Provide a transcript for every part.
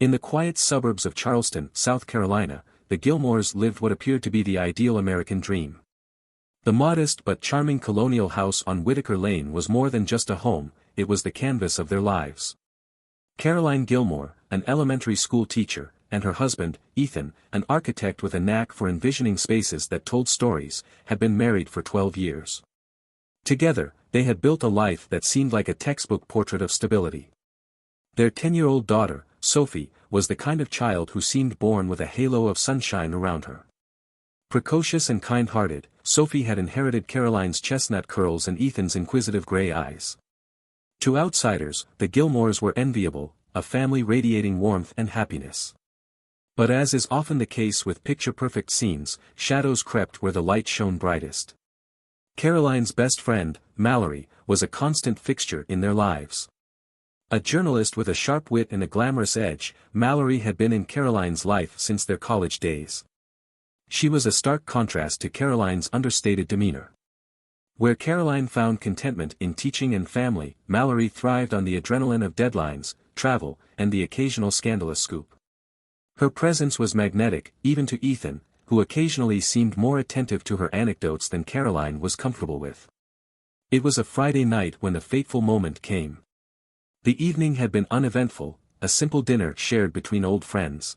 In the quiet suburbs of Charleston, South Carolina, the Gilmores lived what appeared to be the ideal American dream. The modest but charming colonial house on Whitaker Lane was more than just a home, it was the canvas of their lives. Caroline Gilmore, an elementary school teacher, and her husband, Ethan, an architect with a knack for envisioning spaces that told stories, had been married for 12 years. Together, they had built a life that seemed like a textbook portrait of stability. Their 10-year-old daughter, Sophie, was the kind of child who seemed born with a halo of sunshine around her. Precocious and kind-hearted, Sophie had inherited Caroline's chestnut curls and Ethan's inquisitive gray eyes. To outsiders, the Gilmores were enviable, a family radiating warmth and happiness. But as is often the case with picture-perfect scenes, shadows crept where the light shone brightest. Caroline's best friend, Mallory, was a constant fixture in their lives. A journalist with a sharp wit and a glamorous edge, Mallory had been in Caroline's life since their college days. She was a stark contrast to Caroline's understated demeanor. Where Caroline found contentment in teaching and family, Mallory thrived on the adrenaline of deadlines, travel, and the occasional scandalous scoop. Her presence was magnetic, even to Ethan, who occasionally seemed more attentive to her anecdotes than Caroline was comfortable with. It was a Friday night when the fateful moment came. The evening had been uneventful, a simple dinner shared between old friends.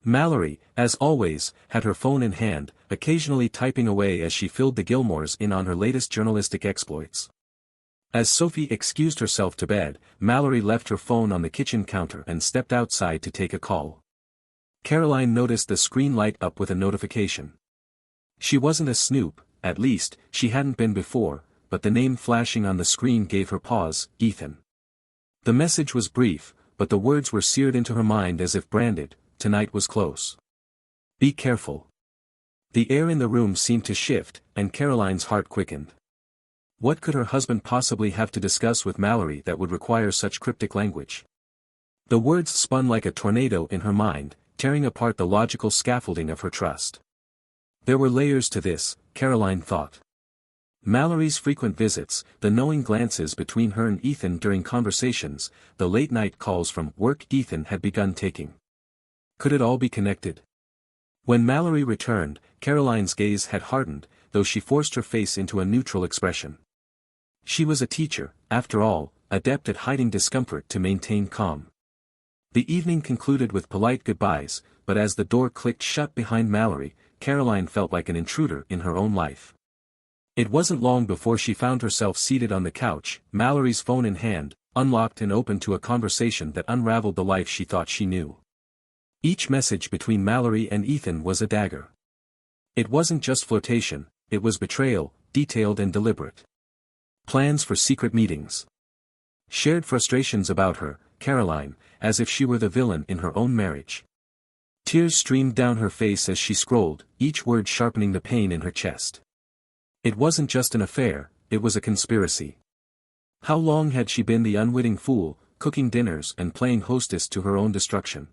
Mallory, as always, had her phone in hand, occasionally typing away as she filled the Gilmores in on her latest journalistic exploits. As Sophie excused herself to bed, Mallory left her phone on the kitchen counter and stepped outside to take a call. Caroline noticed the screen light up with a notification. She wasn't a snoop, at least, she hadn't been before, but the name flashing on the screen gave her pause, Ethan. The message was brief, but the words were seared into her mind as if branded, tonight was close. Be careful. The air in the room seemed to shift, and Caroline's heart quickened. What could her husband possibly have to discuss with Mallory that would require such cryptic language? The words spun like a tornado in her mind, tearing apart the logical scaffolding of her trust. There were layers to this, Caroline thought. Mallory's frequent visits, the knowing glances between her and Ethan during conversations, the late-night calls from work Ethan had begun taking. Could it all be connected? When Mallory returned, Caroline's gaze had hardened, though she forced her face into a neutral expression. She was a teacher, after all, adept at hiding discomfort to maintain calm. The evening concluded with polite goodbyes, but as the door clicked shut behind Mallory, Caroline felt like an intruder in her own life. It wasn't long before she found herself seated on the couch, Mallory's phone in hand, unlocked and open to a conversation that unraveled the life she thought she knew. Each message between Mallory and Ethan was a dagger. It wasn't just flirtation, it was betrayal, detailed and deliberate. Plans for secret meetings. Shared frustrations about her, Caroline, as if she were the villain in her own marriage. Tears streamed down her face as she scrolled, each word sharpening the pain in her chest. It wasn't just an affair, it was a conspiracy. How long had she been the unwitting fool, cooking dinners and playing hostess to her own destruction?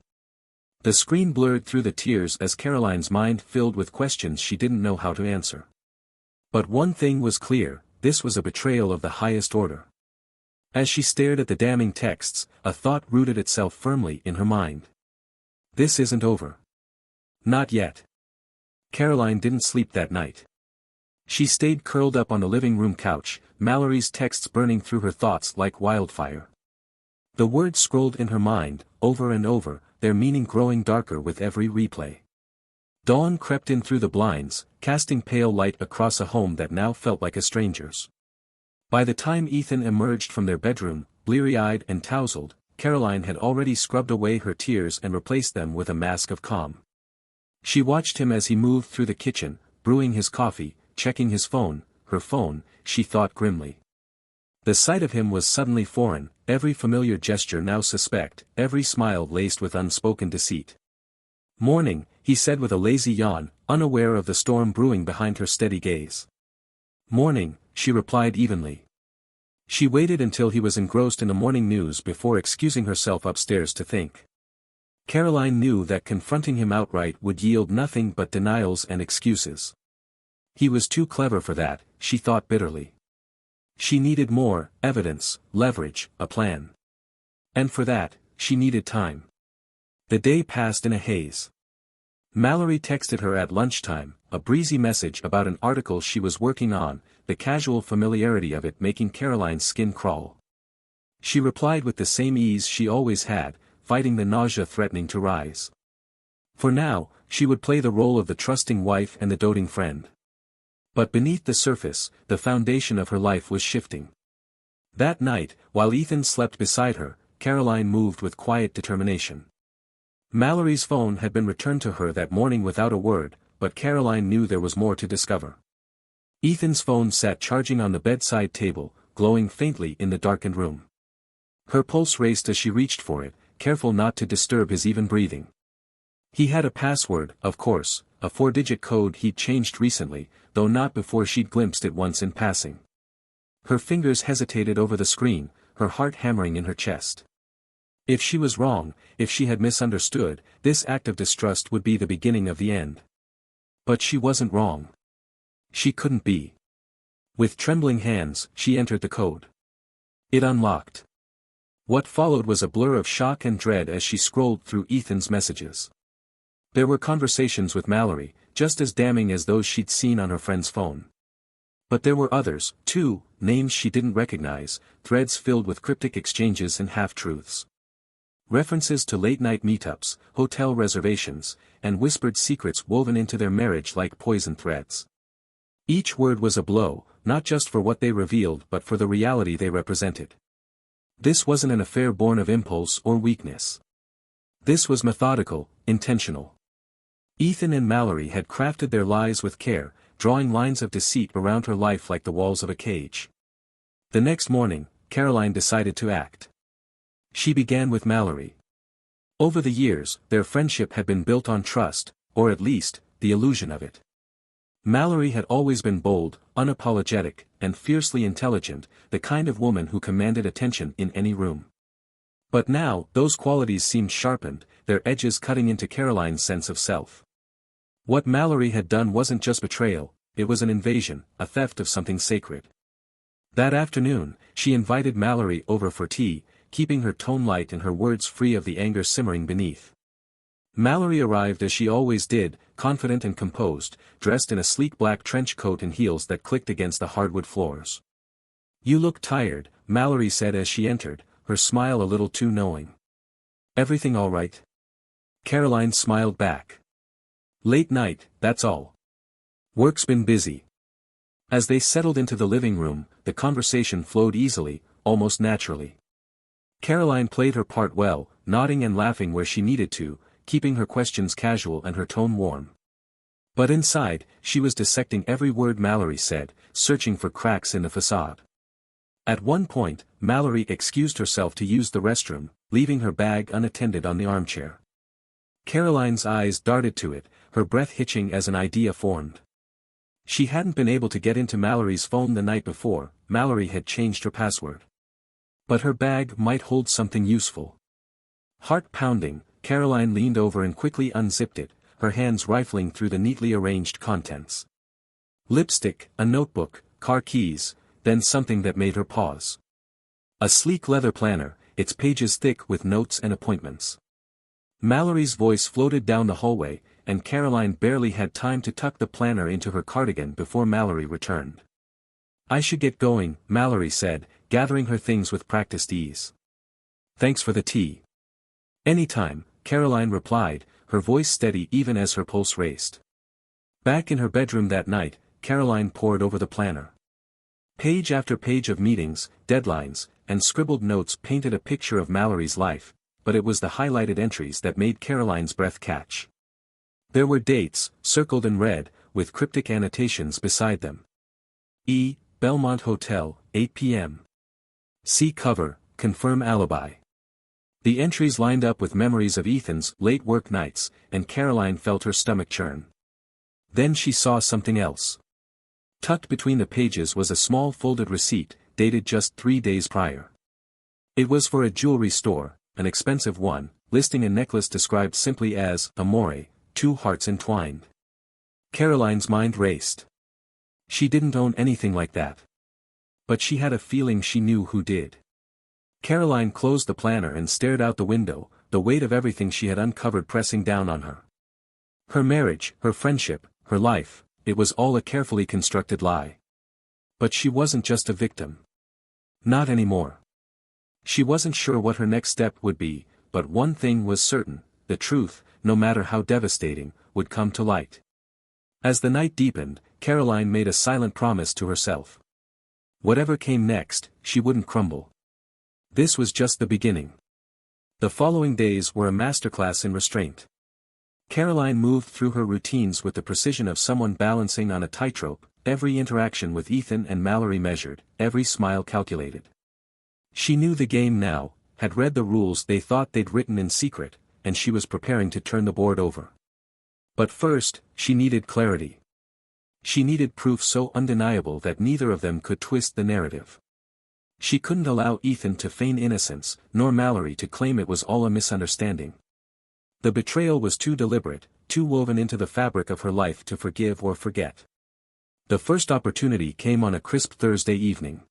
The screen blurred through the tears as Caroline's mind filled with questions she didn't know how to answer. But one thing was clear, this was a betrayal of the highest order. As she stared at the damning texts, a thought rooted itself firmly in her mind. This isn't over. Not yet. Caroline didn't sleep that night. She stayed curled up on the living room couch, Mallory's texts burning through her thoughts like wildfire. The words scrolled in her mind, over and over, their meaning growing darker with every replay. Dawn crept in through the blinds, casting pale light across a home that now felt like a stranger's. By the time Ethan emerged from their bedroom, bleary-eyed and tousled, Caroline had already scrubbed away her tears and replaced them with a mask of calm. She watched him as he moved through the kitchen, brewing his coffee, checking his phone, her phone, she thought grimly. The sight of him was suddenly foreign, every familiar gesture now suspect, every smile laced with unspoken deceit. Morning, he said with a lazy yawn, unaware of the storm brewing behind her steady gaze. Morning, she replied evenly. She waited until he was engrossed in the morning news before excusing herself upstairs to think. Caroline knew that confronting him outright would yield nothing but denials and excuses. He was too clever for that, she thought bitterly. She needed more, evidence, leverage, a plan. And for that, she needed time. The day passed in a haze. Mallory texted her at lunchtime, a breezy message about an article she was working on, the casual familiarity of it making Caroline's skin crawl. She replied with the same ease she always had, fighting the nausea threatening to rise. For now, she would play the role of the trusting wife and the doting friend. But beneath the surface, the foundation of her life was shifting. That night, while Ethan slept beside her, Caroline moved with quiet determination. Mallory's phone had been returned to her that morning without a word, but Caroline knew there was more to discover. Ethan's phone sat charging on the bedside table, glowing faintly in the darkened room. Her pulse raced as she reached for it, careful not to disturb his even breathing. He had a password, of course, a 4-digit code he'd changed recently, though not before she'd glimpsed it once in passing. Her fingers hesitated over the screen, her heart hammering in her chest. If she was wrong, if she had misunderstood, this act of distrust would be the beginning of the end. But she wasn't wrong. She couldn't be. With trembling hands, she entered the code. It unlocked. What followed was a blur of shock and dread as she scrolled through Ethan's messages. There were conversations with Mallory, just as damning as those she'd seen on her friend's phone. But there were others, too, names she didn't recognize, threads filled with cryptic exchanges and half-truths. References to late-night meetups, hotel reservations, and whispered secrets woven into their marriage like poison threads. Each word was a blow, not just for what they revealed but for the reality they represented. This wasn't an affair born of impulse or weakness. This was methodical, intentional. Ethan and Mallory had crafted their lies with care, drawing lines of deceit around her life like the walls of a cage. The next morning, Caroline decided to act. She began with Mallory. Over the years, their friendship had been built on trust, or at least, the illusion of it. Mallory had always been bold, unapologetic, and fiercely intelligent, the kind of woman who commanded attention in any room. But now, those qualities seemed sharpened, their edges cutting into Caroline's sense of self. What Mallory had done wasn't just betrayal, it was an invasion, a theft of something sacred. That afternoon, she invited Mallory over for tea, keeping her tone light and her words free of the anger simmering beneath. Mallory arrived as she always did, confident and composed, dressed in a sleek black trench coat and heels that clicked against the hardwood floors. "You look tired," Mallory said as she entered, her smile a little too knowing. "Everything all right?" Caroline smiled back. "Late night, that's all. Work's been busy." As they settled into the living room, the conversation flowed easily, almost naturally. Caroline played her part well, nodding and laughing where she needed to, keeping her questions casual and her tone warm. But inside, she was dissecting every word Mallory said, searching for cracks in the facade. At one point, Mallory excused herself to use the restroom, leaving her bag unattended on the armchair. Caroline's eyes darted to it, her breath hitching as an idea formed. She hadn't been able to get into Mallory's phone the night before, Mallory had changed her password. But her bag might hold something useful. Heart pounding, Caroline leaned over and quickly unzipped it, her hands rifling through the neatly arranged contents. Lipstick, a notebook, car keys, then something that made her pause. A sleek leather planner, its pages thick with notes and appointments. Mallory's voice floated down the hallway, and Caroline barely had time to tuck the planner into her cardigan before Mallory returned. "I should get going," Mallory said, gathering her things with practiced ease. "Thanks for the tea." "Anytime," Caroline replied, her voice steady even as her pulse raced. Back in her bedroom that night, Caroline pored over the planner. Page after page of meetings, deadlines, and scribbled notes painted a picture of Mallory's life, but it was the highlighted entries that made Caroline's breath catch. There were dates, circled in red, with cryptic annotations beside them. E. Belmont Hotel, 8 p.m. See cover, confirm alibi. The entries lined up with memories of Ethan's late work nights, and Caroline felt her stomach churn. Then she saw something else. Tucked between the pages was a small folded receipt, dated just 3 days prior. It was for a jewelry store, an expensive one, listing a necklace described simply as Amore, 2 hearts entwined. Caroline's mind raced. She didn't own anything like that. But she had a feeling she knew who did. Caroline closed the planner and stared out the window, the weight of everything she had uncovered pressing down on her. Her marriage, her friendship, her life, it was all a carefully constructed lie. But she wasn't just a victim. Not anymore. She wasn't sure what her next step would be, but one thing was certain, the truth, no matter how devastating, would come to light. As the night deepened, Caroline made a silent promise to herself. Whatever came next, she wouldn't crumble. This was just the beginning. The following days were a masterclass in restraint. Caroline moved through her routines with the precision of someone balancing on a tightrope, every interaction with Ethan and Mallory measured, every smile calculated. She knew the game now, had read the rules they thought they'd written in secret, and she was preparing to turn the board over. But first, she needed clarity. She needed proof so undeniable that neither of them could twist the narrative. She couldn't allow Ethan to feign innocence, nor Mallory to claim it was all a misunderstanding. The betrayal was too deliberate, too woven into the fabric of her life to forgive or forget. The first opportunity came on a crisp Thursday evening.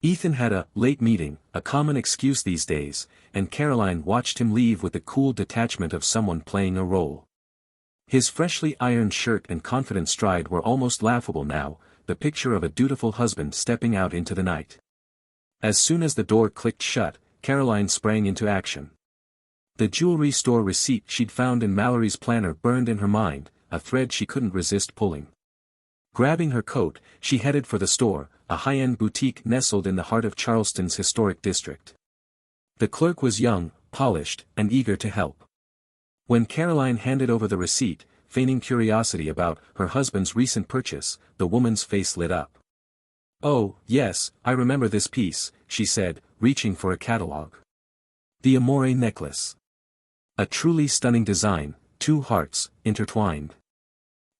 Ethan had a late meeting, a common excuse these days, and Caroline watched him leave with the cool detachment of someone playing a role. His freshly ironed shirt and confident stride were almost laughable now, the picture of a dutiful husband stepping out into the night. As soon as the door clicked shut, Caroline sprang into action. The jewelry store receipt she'd found in Mallory's planner burned in her mind, a thread she couldn't resist pulling. Grabbing her coat, she headed for the store, a high-end boutique nestled in the heart of Charleston's historic district. The clerk was young, polished, and eager to help. When Caroline handed over the receipt, feigning curiosity about her husband's recent purchase, the woman's face lit up. "Oh, yes, I remember this piece," she said, reaching for a catalog. The Amore necklace. A truly stunning design, two hearts, intertwined.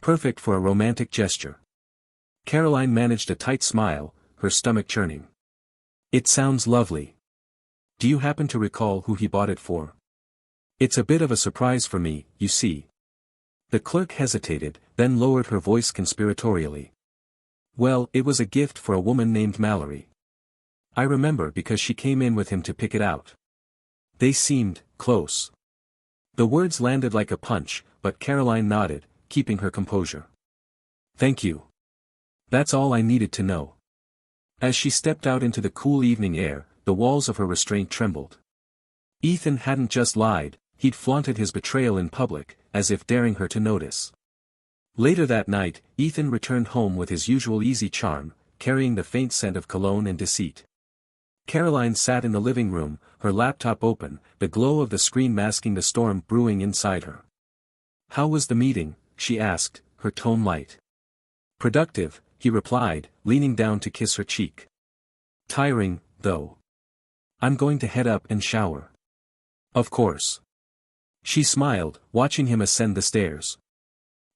Perfect for a romantic gesture. Caroline managed a tight smile, her stomach churning. "It sounds lovely. Do you happen to recall who he bought it for?" "It's a bit of a surprise for me, you see." The clerk hesitated, then lowered her voice conspiratorially. "Well, it was a gift for a woman named Mallory. I remember because she came in with him to pick it out. They seemed close." The words landed like a punch, but Caroline nodded, keeping her composure. "Thank you. That's all I needed to know." As she stepped out into the cool evening air, the walls of her restraint trembled. Ethan hadn't just lied, he'd flaunted his betrayal in public, as if daring her to notice. Later that night, Ethan returned home with his usual easy charm, carrying the faint scent of cologne and deceit. Caroline sat in the living room, her laptop open, the glow of the screen masking the storm brewing inside her. "How was the meeting?" she asked, her tone light. "Productive," he replied, leaning down to kiss her cheek. "Tiring, though. I'm going to head up and shower." "Of course." She smiled, watching him ascend the stairs.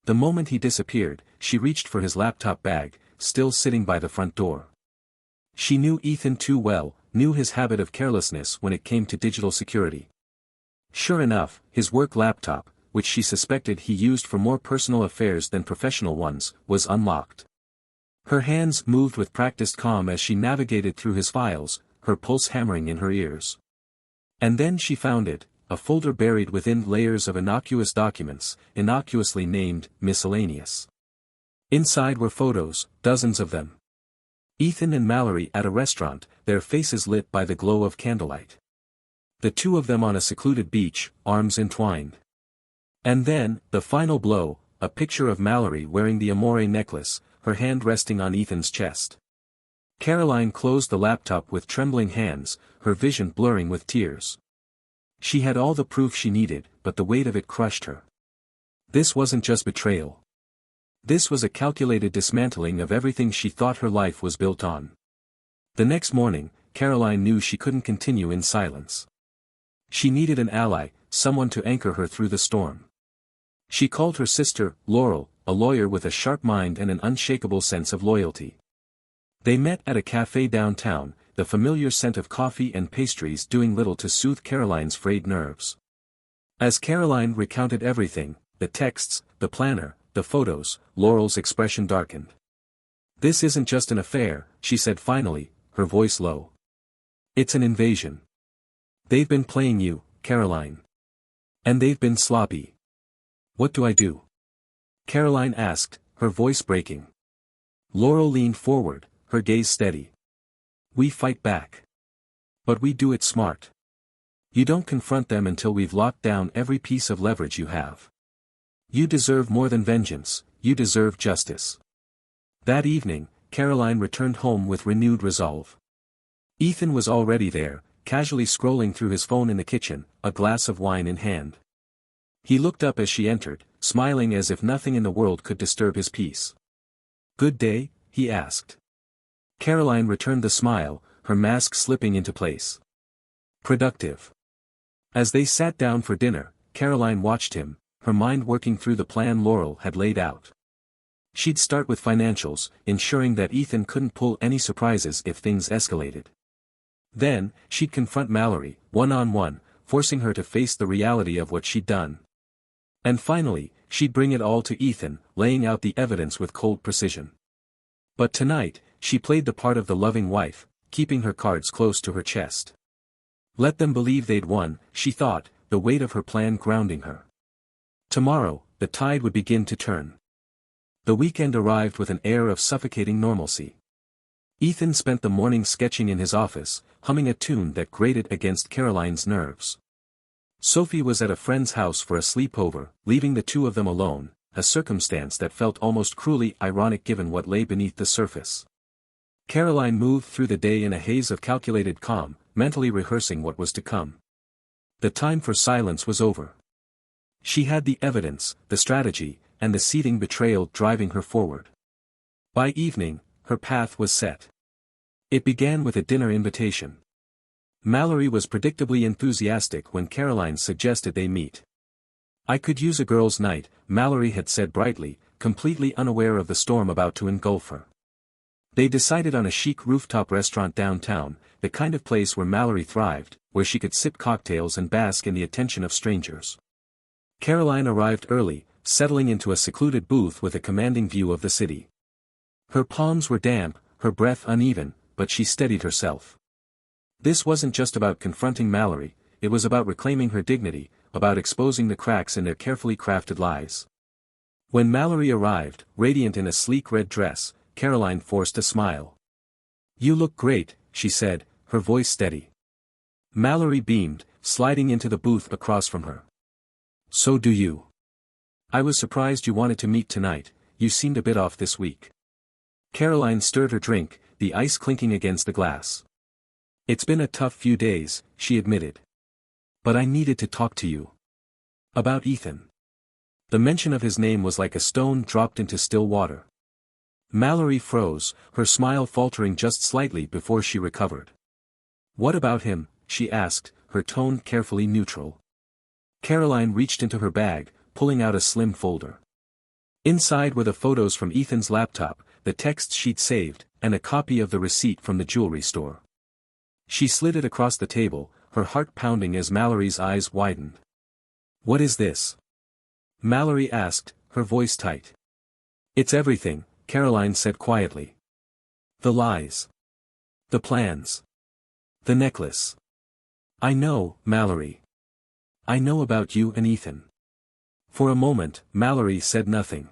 The moment he disappeared, she reached for his laptop bag, still sitting by the front door. She knew Ethan too well, knew his habit of carelessness when it came to digital security. Sure enough, his work laptop, which she suspected he used for more personal affairs than professional ones, was unlocked. Her hands moved with practiced calm as she navigated through his files, her pulse hammering in her ears. And then she found it, a folder buried within layers of innocuous documents, innocuously named miscellaneous. Inside were photos, dozens of them. Ethan and Mallory at a restaurant, their faces lit by the glow of candlelight. The two of them on a secluded beach, arms entwined. And then, the final blow, a picture of Mallory wearing the Amore necklace, her hand resting on Ethan's chest. Caroline closed the laptop with trembling hands, her vision blurring with tears. She had all the proof she needed, but the weight of it crushed her. This wasn't just betrayal. This was a calculated dismantling of everything she thought her life was built on. The next morning, Caroline knew she couldn't continue in silence. She needed an ally, someone to anchor her through the storm. She called her sister, Laurel, a lawyer with a sharp mind and an unshakable sense of loyalty. They met at a cafe downtown, the familiar scent of coffee and pastries doing little to soothe Caroline's frayed nerves. As Caroline recounted everything, the texts, the planner, the photos, Laurel's expression darkened. "This isn't just an affair," she said finally, her voice low. "It's an invasion. They've been playing you, Caroline. And they've been sloppy. What do I do? Caroline asked, her voice breaking. Laurel leaned forward, her gaze steady. We fight back. But we do it smart. You don't confront them until we've locked down every piece of leverage you have. You deserve more than vengeance, you deserve justice. That evening, Caroline returned home with renewed resolve. Ethan was already there, casually scrolling through his phone in the kitchen, a glass of wine in hand. He looked up as she entered, smiling as if nothing in the world could disturb his peace. Good day, he asked. Caroline returned the smile, her mask slipping into place. Productive. As they sat down for dinner, Caroline watched him, her mind working through the plan Laurel had laid out. She'd start with financials, ensuring that Ethan couldn't pull any surprises if things escalated. Then, she'd confront Mallory, one-on-one, forcing her to face the reality of what she'd done. And finally, she'd bring it all to Ethan, laying out the evidence with cold precision. But tonight, she played the part of the loving wife, keeping her cards close to her chest. Let them believe they'd won, she thought, the weight of her plan grounding her. Tomorrow, the tide would begin to turn. The weekend arrived with an air of suffocating normalcy. Ethan spent the morning sketching in his office, humming a tune that grated against Caroline's nerves. Sophie was at a friend's house for a sleepover, leaving the two of them alone, a circumstance that felt almost cruelly ironic given what lay beneath the surface. Caroline moved through the day in a haze of calculated calm, mentally rehearsing what was to come. The time for silence was over. She had the evidence, the strategy, and the seething betrayal driving her forward. By evening, her path was set. It began with a dinner invitation. Mallory was predictably enthusiastic when Caroline suggested they meet. I could use a girls' night, Mallory had said brightly, completely unaware of the storm about to engulf her. They decided on a chic rooftop restaurant downtown, the kind of place where Mallory thrived, where she could sip cocktails and bask in the attention of strangers. Caroline arrived early, settling into a secluded booth with a commanding view of the city. Her palms were damp, her breath uneven, but she steadied herself. This wasn't just about confronting Mallory, it was about reclaiming her dignity, about exposing the cracks in their carefully crafted lies. When Mallory arrived, radiant in a sleek red dress, Caroline forced a smile. You look great, she said, her voice steady. Mallory beamed, sliding into the booth across from her. So do you. I was surprised you wanted to meet tonight, you seemed a bit off this week. Caroline stirred her drink, the ice clinking against the glass. It's been a tough few days, she admitted. But I needed to talk to you. About Ethan. The mention of his name was like a stone dropped into still water. Mallory froze, her smile faltering just slightly before she recovered. What about him? She asked, her tone carefully neutral. Caroline reached into her bag, pulling out a slim folder. Inside were the photos from Ethan's laptop, the texts she'd saved, and a copy of the receipt from the jewelry store. She slid it across the table, her heart pounding as Mallory's eyes widened. What is this? Mallory asked, her voice tight. It's everything, Caroline said quietly. The lies. The plans. The necklace. I know, Mallory. I know about you and Ethan. For a moment, Mallory said nothing.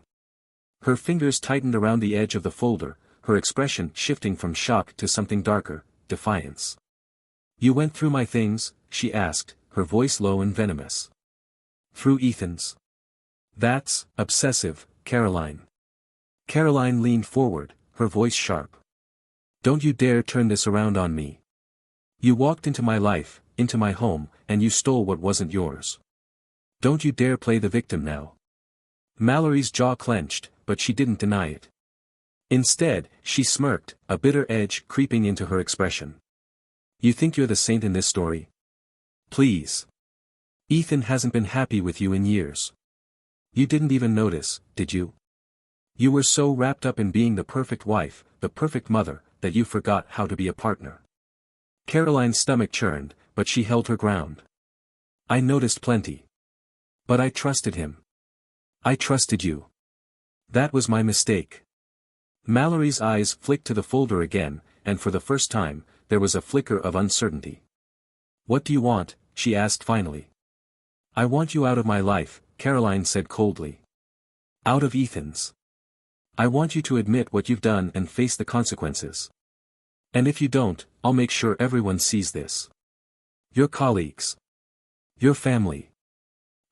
Her fingers tightened around the edge of the folder, her expression shifting from shock to something darker, defiance. You went through my things, she asked, her voice low and venomous. Through Ethan's. That's obsessive, Caroline. Caroline leaned forward, her voice sharp. Don't you dare turn this around on me. You walked into my life, into my home, and you stole what wasn't yours. Don't you dare play the victim now. Mallory's jaw clenched, but she didn't deny it. Instead, she smirked, a bitter edge creeping into her expression. You think you're the saint in this story? Please. Ethan hasn't been happy with you in years. You didn't even notice, did you? You were so wrapped up in being the perfect wife, the perfect mother, that you forgot how to be a partner. Caroline's stomach churned, but she held her ground. I noticed plenty. But I trusted him. I trusted you. That was my mistake. Mallory's eyes flicked to the folder again, and for the first time, there was a flicker of uncertainty. What do you want? she asked finally. I want you out of my life, Caroline said coldly. Out of Ethan's. I want you to admit what you've done and face the consequences. And if you don't, I'll make sure everyone sees this. Your colleagues. Your family.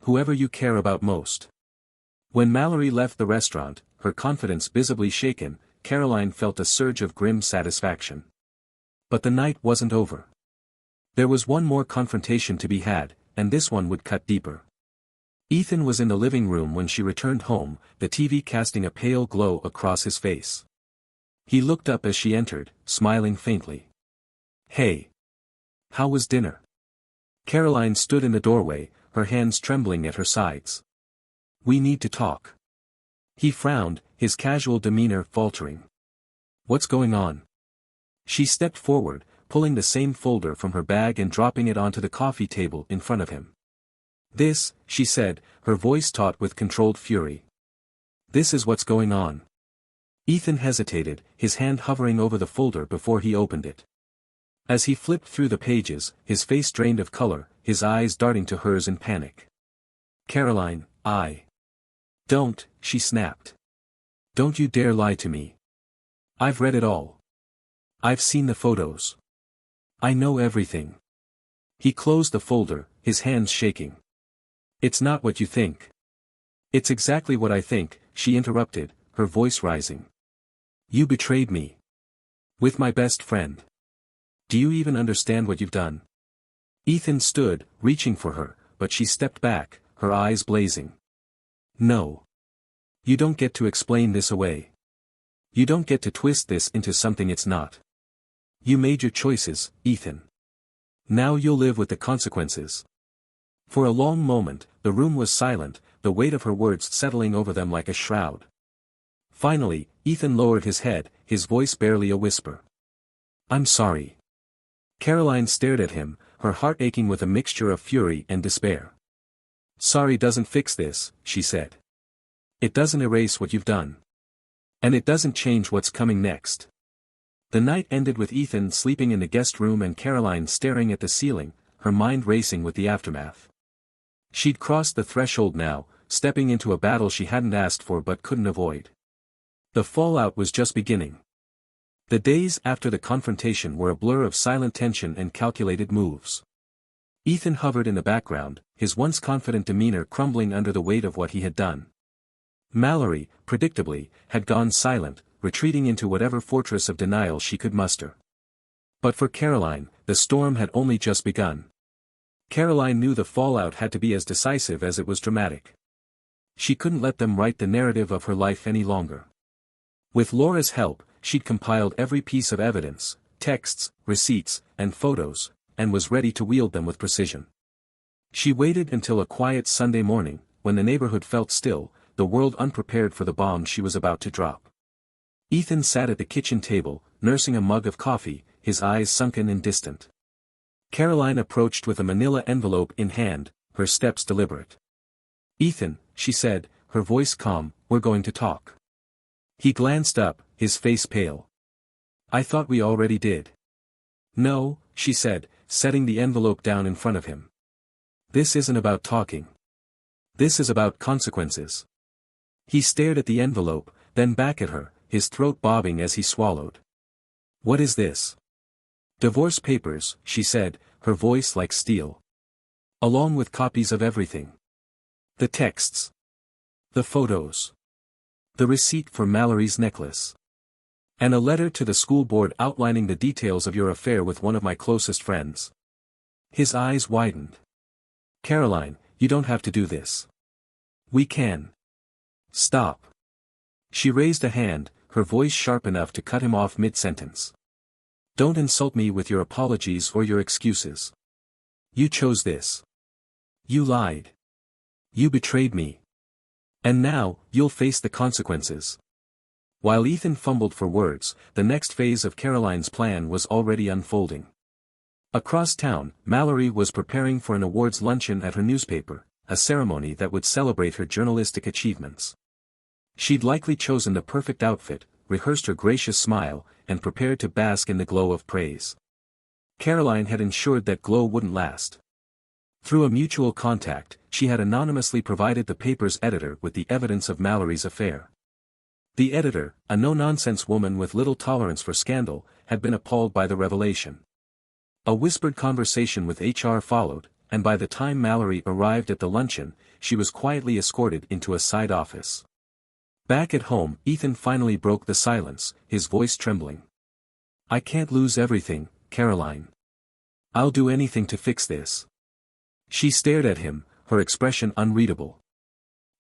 Whoever you care about most. When Mallory left the restaurant, her confidence visibly shaken, Caroline felt a surge of grim satisfaction. But the night wasn't over. There was one more confrontation to be had, and this one would cut deeper. Ethan was in the living room when she returned home, the TV casting a pale glow across his face. He looked up as she entered, smiling faintly. Hey. How was dinner? Caroline stood in the doorway, her hands trembling at her sides. We need to talk. He frowned, his casual demeanor faltering. What's going on? She stepped forward, pulling the same folder from her bag and dropping it onto the coffee table in front of him. This, she said, her voice taut with controlled fury. This is what's going on. Ethan hesitated, his hand hovering over the folder before he opened it. As he flipped through the pages, his face drained of color, his eyes darting to hers in panic. Caroline, Don't, she snapped. Don't you dare lie to me. I've read it all. I've seen the photos. I know everything. He closed the folder, his hands shaking. It's not what you think. It's exactly what I think, she interrupted, her voice rising. You betrayed me. With my best friend. Do you even understand what you've done? Ethan stood, reaching for her, but she stepped back, her eyes blazing. No. You don't get to explain this away. You don't get to twist this into something it's not. You made your choices, Ethan. Now you'll live with the consequences. For a long moment, the room was silent, the weight of her words settling over them like a shroud. Finally, Ethan lowered his head, his voice barely a whisper. I'm sorry. Caroline stared at him, her heart aching with a mixture of fury and despair. Sorry doesn't fix this, she said. It doesn't erase what you've done. And it doesn't change what's coming next. The night ended with Ethan sleeping in the guest room and Caroline staring at the ceiling, her mind racing with the aftermath. She'd crossed the threshold now, stepping into a battle she hadn't asked for but couldn't avoid. The fallout was just beginning. The days after the confrontation were a blur of silent tension and calculated moves. Ethan hovered in the background, his once confident demeanor crumbling under the weight of what he had done. Mallory, predictably, had gone silent, retreating into whatever fortress of denial she could muster. But for Caroline, the storm had only just begun. Caroline knew the fallout had to be as decisive as it was dramatic. She couldn't let them write the narrative of her life any longer. With Laura's help, she'd compiled every piece of evidence, texts, receipts, and photos, and was ready to wield them with precision. She waited until a quiet Sunday morning, when the neighborhood felt still, the world unprepared for the bomb she was about to drop. Ethan sat at the kitchen table, nursing a mug of coffee, his eyes sunken and distant. Caroline approached with a manila envelope in hand, her steps deliberate. Ethan, she said, her voice calm, we're going to talk. He glanced up, his face pale. I thought we already did. No, she said, setting the envelope down in front of him. This isn't about talking. This is about consequences. He stared at the envelope, then back at her, his throat bobbing as he swallowed. What is this? Divorce papers, she said, her voice like steel. Along with copies of everything. The texts. The photos. The receipt for Mallory's necklace. And a letter to the school board outlining the details of your affair with one of my closest friends. His eyes widened. Caroline, you don't have to do this. We can. Stop. She raised a hand, her voice sharp enough to cut him off mid-sentence. Don't insult me with your apologies or your excuses. You chose this. You lied. You betrayed me. And now, you'll face the consequences. While Ethan fumbled for words, the next phase of Caroline's plan was already unfolding. Across town, Mallory was preparing for an awards luncheon at her newspaper, a ceremony that would celebrate her journalistic achievements. She'd likely chosen the perfect outfit, rehearsed her gracious smile, and prepared to bask in the glow of praise. Caroline had ensured that glow wouldn't last. Through a mutual contact, she had anonymously provided the paper's editor with the evidence of Mallory's affair. The editor, a no-nonsense woman with little tolerance for scandal, had been appalled by the revelation. A whispered conversation with HR followed, and by the time Mallory arrived at the luncheon, she was quietly escorted into a side office. Back at home, Ethan finally broke the silence, his voice trembling. "I can't lose everything, Caroline. I'll do anything to fix this." She stared at him, her expression unreadable.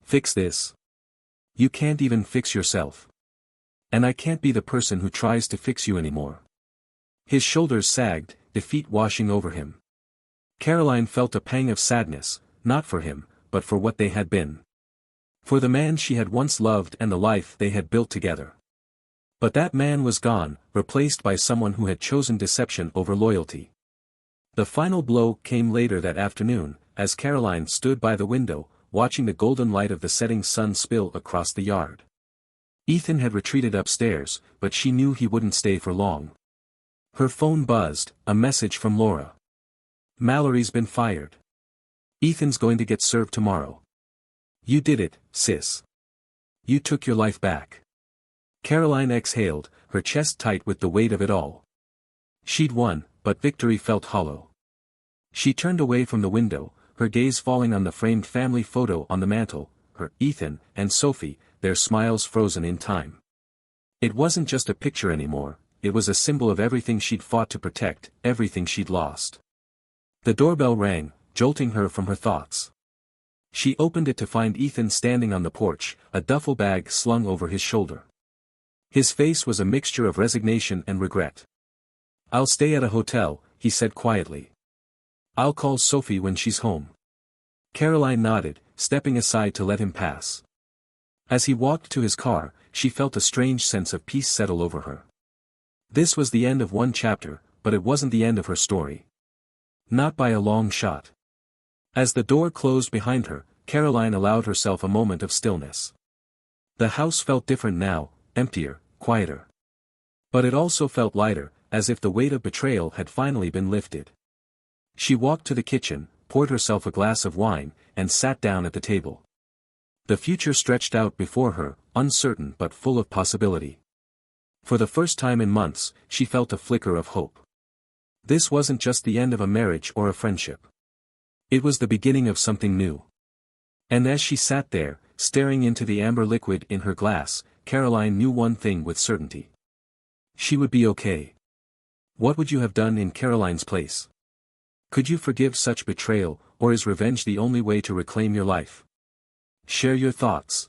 "Fix this? You can't even fix yourself. And I can't be the person who tries to fix you anymore." His shoulders sagged, defeat washing over him. Caroline felt a pang of sadness, not for him, but for what they had been. For the man she had once loved and the life they had built together. But that man was gone, replaced by someone who had chosen deception over loyalty. The final blow came later that afternoon, as Caroline stood by the window, watching the golden light of the setting sun spill across the yard. Ethan had retreated upstairs, but she knew he wouldn't stay for long. Her phone buzzed, a message from Laura. "Mallory's been fired. Ethan's going to get served tomorrow. You did it, sis. You took your life back." Caroline exhaled, her chest tight with the weight of it all. She'd won, but victory felt hollow. She turned away from the window, her gaze falling on the framed family photo on the mantel, her, Ethan, and Sophie, their smiles frozen in time. It wasn't just a picture anymore, it was a symbol of everything she'd fought to protect, everything she'd lost. The doorbell rang, jolting her from her thoughts. She opened it to find Ethan standing on the porch, a duffel bag slung over his shoulder. His face was a mixture of resignation and regret. "I'll stay at a hotel," he said quietly. "I'll call Sophie when she's home." Caroline nodded, stepping aside to let him pass. As he walked to his car, she felt a strange sense of peace settle over her. This was the end of one chapter, but it wasn't the end of her story. Not by a long shot. As the door closed behind her, Caroline allowed herself a moment of stillness. The house felt different now, emptier, quieter. But it also felt lighter, as if the weight of betrayal had finally been lifted. She walked to the kitchen, poured herself a glass of wine, and sat down at the table. The future stretched out before her, uncertain but full of possibility. For the first time in months, she felt a flicker of hope. This wasn't just the end of a marriage or a friendship. It was the beginning of something new. And as she sat there, staring into the amber liquid in her glass, Caroline knew one thing with certainty. She would be okay. What would you have done in Caroline's place? Could you forgive such betrayal, or is revenge the only way to reclaim your life? Share your thoughts.